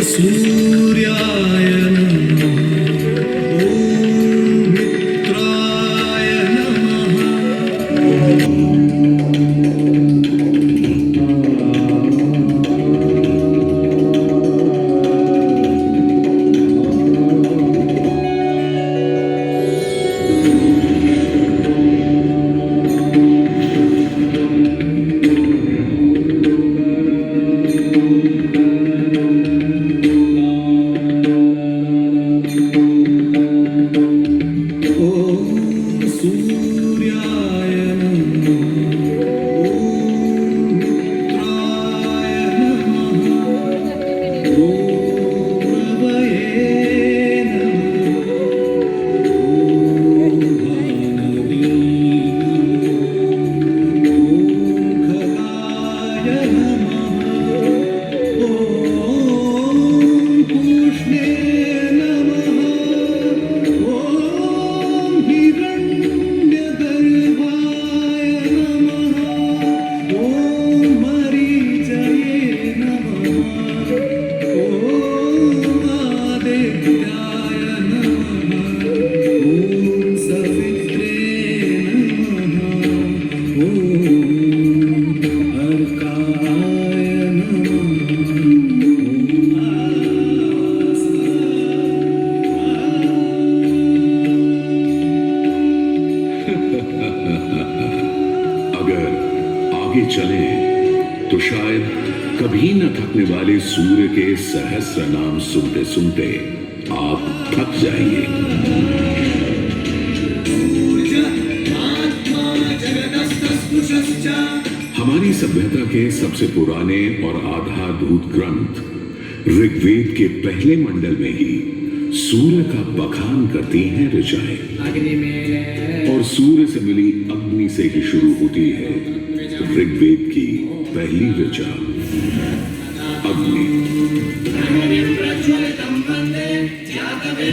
सूर्याय नमः ॐ मित्राय नमः चलें तो शायद कभी न थकने वाले सूर्य के सहस्र नाम सुनते सुनते आप थक जाएंगे। हमारी सभ्यता के सबसे पुराने और आधारभूत ग्रंथ ऋग्वेद के पहले मंडल में ही सूर्य का बखान करती हैं ऋचाएं, और सूर्य से मिली अग्नि से ही शुरू होती है ऋग्वेद की पहली ऋचा अग्नि,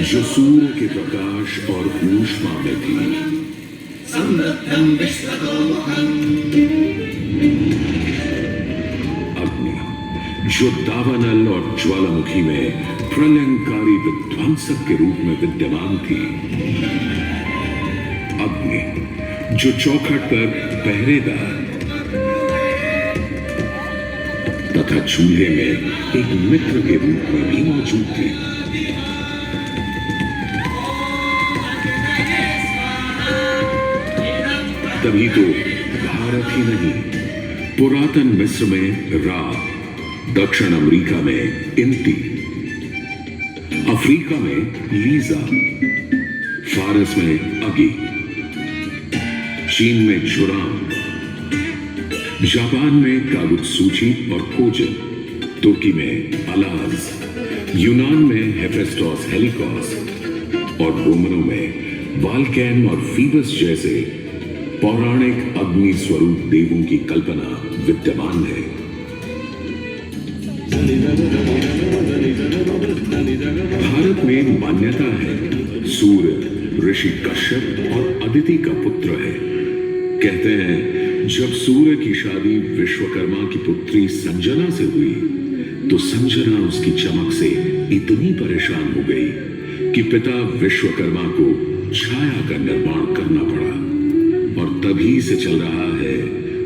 जो सूर्य के प्रकाश और ऊष्मा में थी। अग्नि जो दावानल और ज्वालामुखी में प्रलयंकारी विध्वंसक के रूप में विद्यमान थी। अग्नि जो चौखट पर पहरेदार तथा चूल्हे में एक मित्र के रूप में भी मौजूद थी। तभी तो भारत ही नहीं, पुरातन मिस्र में रा, दक्षिण अमेरिका में इंती, अफ्रीका में लीजा, फारस में अगी, चीन में झुराम, जापान में कागुत्सूची और कोजन, तुर्की में अलाज, यूनान में हेफेस्टोस हेलिकोस और रोमनों में वाल्कैन और फीबस जैसे पौराणिक अग्नि स्वरूप देवों की कल्पना विद्यमान है। भारत में मान्यता है सूर्य ऋषि कश्यप और अदिति का पुत्र है। कहते हैं जब सूर्य की शादी विश्वकर्मा की पुत्री संजना से हुई तो संजना उसकी चमक से इतनी परेशान हो गई कि पिता विश्वकर्मा को छाया का निर्माण करना पड़ा, और तभी से चल रहा है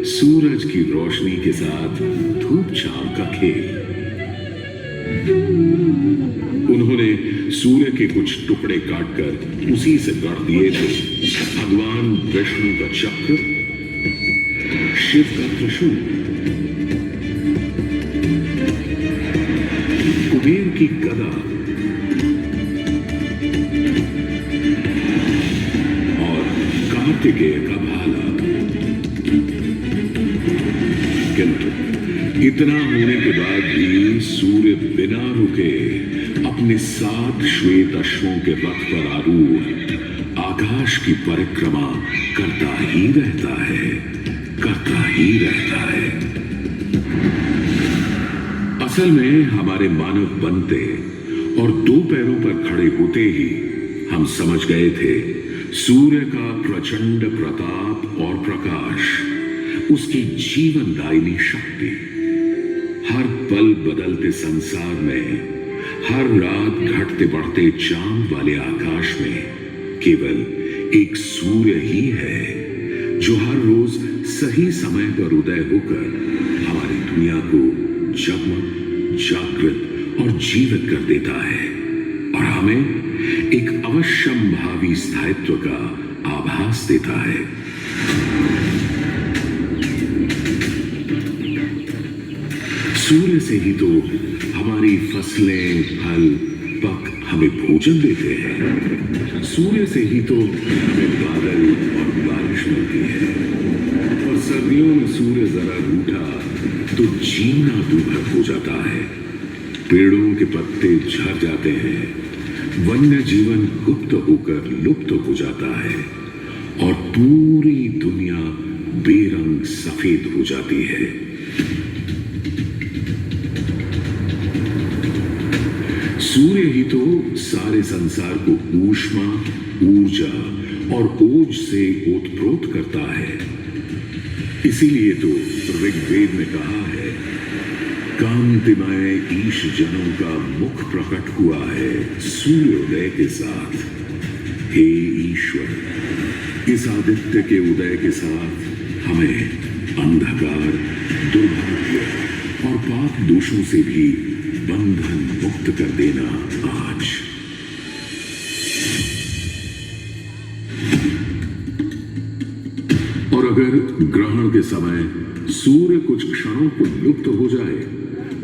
सूरज की रोशनी के साथ धूप छांव का खेल। उन्होंने सूर्य के कुछ टुकड़े काटकर उसी से गढ़ दिए थे भगवान विष्णु का चक्र, शिव का त्रिशूल, कुबेर की गदा और कार्तिकेय का भाला। किंतु इतना होने के बाद भी सूर्य बिना रुके अपने 7 श्वेत अश्वों के रथ पर आरूढ़ आकाश की परिक्रमा करता ही रहता है, करता ही रहता है। असल में हमारे मानव बनते और 2 पैरों पर खड़े होते ही हम समझ गए थे सूर्य का प्रचंड प्रताप और प्रकाश, उसकी जीवनदायिनी शक्ति हर पल बदलते संसार में हर रात घटते बढ़ते चांद वाले आकाश में केवल एक सूर्य ही है जो हर रोज सही समय पर उदय होकर हमारी दुनिया को जगमग, जागृत और जीवित कर देता है और हमें एक अवश्यम भावी स्थायित्व का आभास देता है। सूर्य से ही तो हमारी फसलें, फल, पक हमें भोजन देते हैं। सूर्य से ही तो हमें बादल और बारिश मिलती है और सर्दियों में सूर्य जरा रूठा तो जीना दूभर हो जाता है। पेड़ों के पत्ते झड़ जाते हैं, वन्य जीवन गुप्त होकर लुप्त हो जाता है और पूरी दुनिया बेरंग सफेद हो जाती है। सूर्य ही तो सारे संसार को ऊष्मा, ऊर्जा और ओज से ओतप्रोत करता है। इसीलिए तो ऋग्वेद में कहा है, कांतिमय ईश जनों का मुख प्रकट हुआ है सूर्योदय के साथ। हे ईश्वर, इस आदित्य के उदय के साथ हमें अंधकार, दुर्भाग्य और पाप दोषों से भी बंधन मुक्त कर देना आज। और अगर ग्रहण के समय सूर्य कुछ क्षणों को लुप्त हो जाए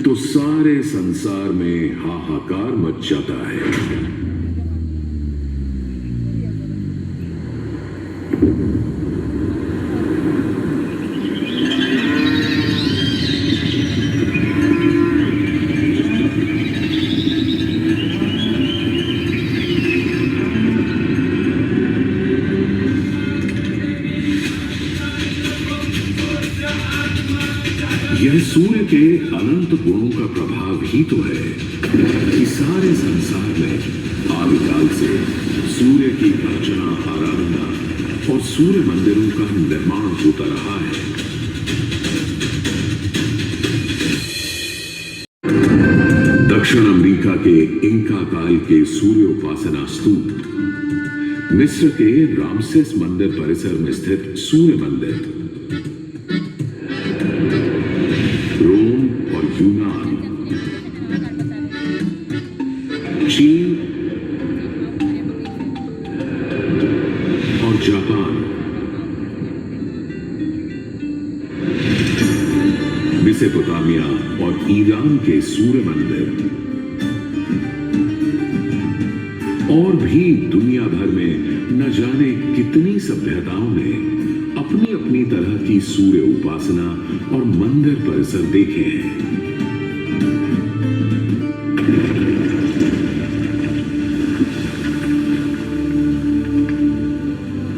तो सारे संसार में हाहाकार मच जाता है। यह सूर्य के अनंत गुणों का प्रभाव ही तो है कि सारे संसार में आदिकाल से सूर्य की अर्चना, आराधना और सूर्य मंदिरों का निर्माण होता रहा है। दक्षिण अमेरिका के इंका काल के सूर्य उपासना स्तूप, मिस्र के रामसेस मंदिर परिसर में स्थित सूर्य मंदिर, रोम और यूनान, चीन और जापान, मेसोपोटामिया और ईरान के सूर्य मंदिर और भी दुनिया भर में न जाने कितनी सभ्यताओं ने अपनी अपनी तरह की सूर्य उपासना और मंदिर परिसर देखे हैं।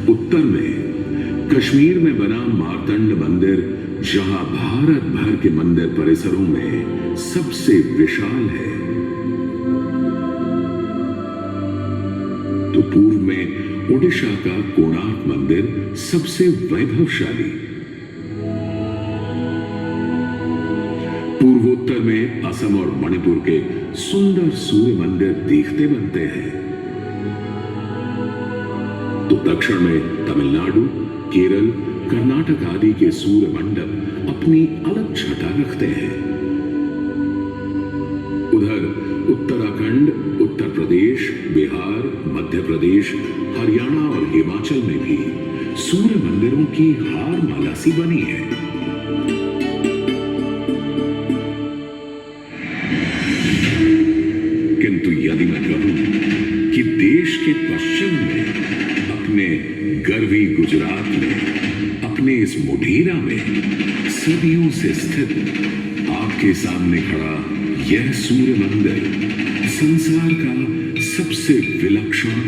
उत्तर में कश्मीर में बना मार्तंड मंदिर, जहां भारत भर के मंदिर परिसरों में सबसे विशाल है, तो पूर्व में ओडिशा का कोणार्क मंदिर सबसे वैभवशाली, पूर्वोत्तर में असम और मणिपुर के सुंदर सूर्य मंदिर देखते बनते हैं, तो दक्षिण में तमिलनाडु, केरल, कर्नाटक आदि के सूर्य मंडप अपनी अलग छटा रखते हैं। उधर उत्तराखंड, उत्तर प्रदेश, बिहार, मध्य प्रदेश, हरियाणा और हिमाचल में भी सूर्य मंदिरों की हार माला सी बनी है। किंतु यदि मैं कहूं कि देश के पश्चिम में अपने गर्वी गुजरात में, अपने इस मोढेरा में सदियों से स्थित आपके सामने खड़ा यह सूर्य मंदिर संसार का सबसे विलक्षण,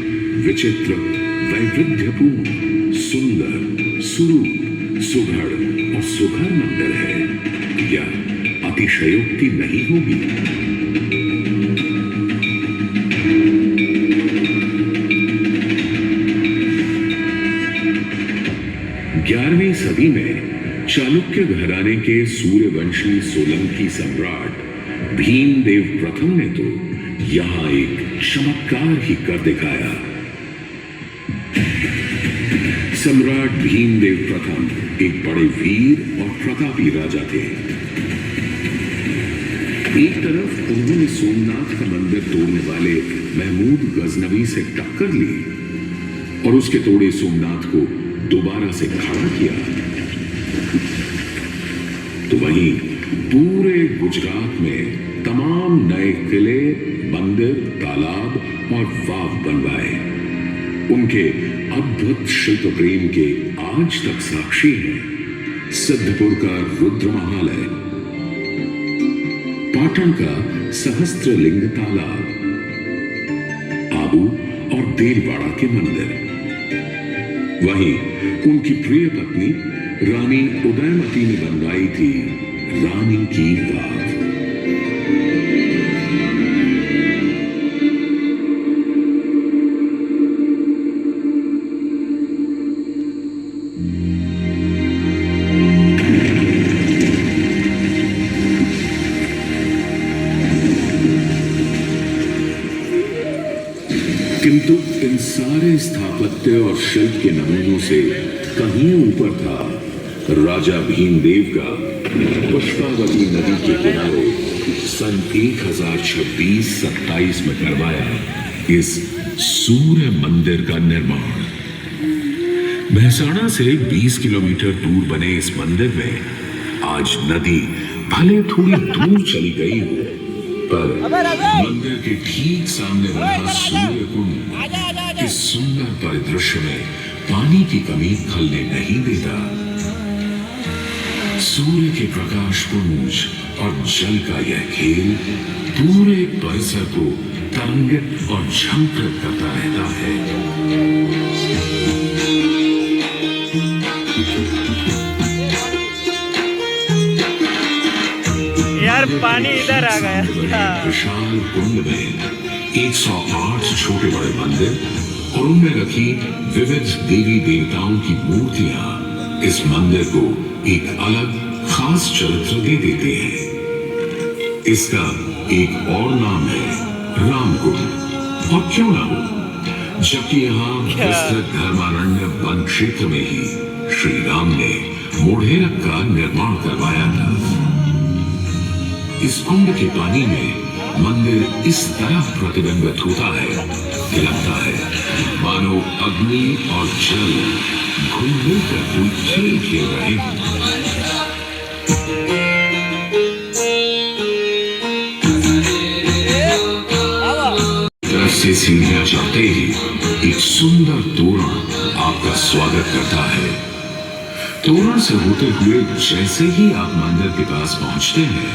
विचित्र, वैविध्यपूर्ण, सुंदर, सुरूप, सुघड़ और सुघर मंदिर है, यह अतिशयोक्ति नहीं होगी। 11वीं सदी में चालुक्य घराने के सूर्यवंशी सोलंकी सम्राट भीमदेव प्रथम ने तो यहां एक चमत्कार ही कर दिखाया। सम्राट भीमदेव प्रथम एक बड़े वीर और प्रतापी राजा थे। एक तरफ उन्होंने सोमनाथ का मंदिर तोड़ने वाले महमूद गजनवी से टक्कर ली और उसके तोड़े सोमनाथ को दोबारा से खड़ा किया, तो वहीं पूरे गुजरात में तमाम नए किले, मंदिर, तालाब और वाव बनवाए। उनके अद्भुत शिल्प प्रेम के आज तक साक्षी हैं सिद्धपुर का रुद्र महालय, पाटन का सहस्त्रलिंग तालाब, आबू और देलवाड़ा के मंदिर। वहीं उनकी प्रिय पत्नी रानी उदयमती ने बनवाई थी रानी की वाव। किंतु इन सारे स्थापत्य और शिल्प के नमूनों से कहीं ऊपर था राजा भीमदेव का पुष्पावती नदी के किनारे सन 1026-27 में करवाया इस सूर्य मंदिर का निर्माण। महसाणा से 20 किलोमीटर दूर बने इस मंदिर में आज नदी भले थोड़ी दूर चली गई हो, पर मंदिर के ठीक सामने बना सूर्य कुंड इस सुंदर परिदृश्य में पानी की कमी खलने नहीं देता। सूर्य के प्रकाश पुंज और जल का यह खेल पूरे परिसर को तरंगित और झंकृत करता रहता है। यार पानी इधर आ गया। विशाल कुंड में 108 छोटे बड़े मंदिर और उनमें रखी विविध देवी देवताओं की मूर्तियां इस मंदिर को एक अलग खास चरित्र दे देते हैं। इसका एक और नाम है रामकुंड, और क्यों ना हो, जबकि यहाँ विस्तृत धर्मारण्य वन क्षेत्र में ही श्री राम ने मोढेरक का निर्माण करवाया था। इस कुंड के पानी में मंदिर इस तरह प्रतिबिंबित होता है कि लगता है मानो अग्नि और जल घुल मिलकर कोई खेल खेल रहे हैं। तरफ से सीढ़ियां चढ़ते ही एक सुंदर तोरण आपका स्वागत करता है। तोरण से होते हुए जैसे ही आप मंदिर के पास पहुंचते हैं,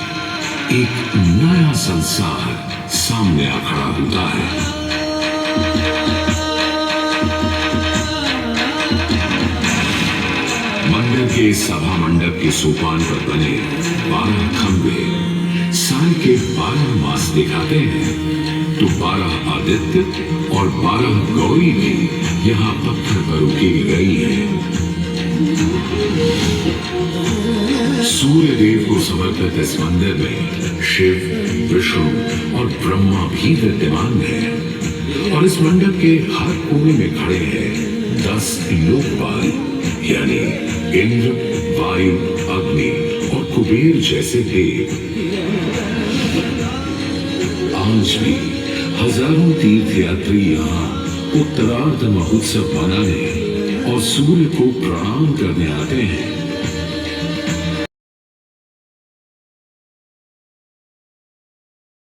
एक नया संसार सामने आ खड़ा होता है। मंदिर के सभा मंडप के सोपान पर बने 12 खंभे साल के 12 मास दिखाते हैं, तो 12 आदित्य और 12 गौरी भी यहाँ पत्थर पर उकेरी गई है। सूर्य देव को समर्पित इस मंदिर में शिव, विष्णु और ब्रह्मा भी विद्यमान है, और इस मंडप के हर कोने में खड़े हैं 10 लोकपाल, यानी इंद्र, वायु, अग्नि और कुबेर जैसे देव। आज भी हजारों तीर्थयात्री यहाँ उत्तरार्ध महोत्सव मनाने और सूर्य को प्रणाम करने आते हैं।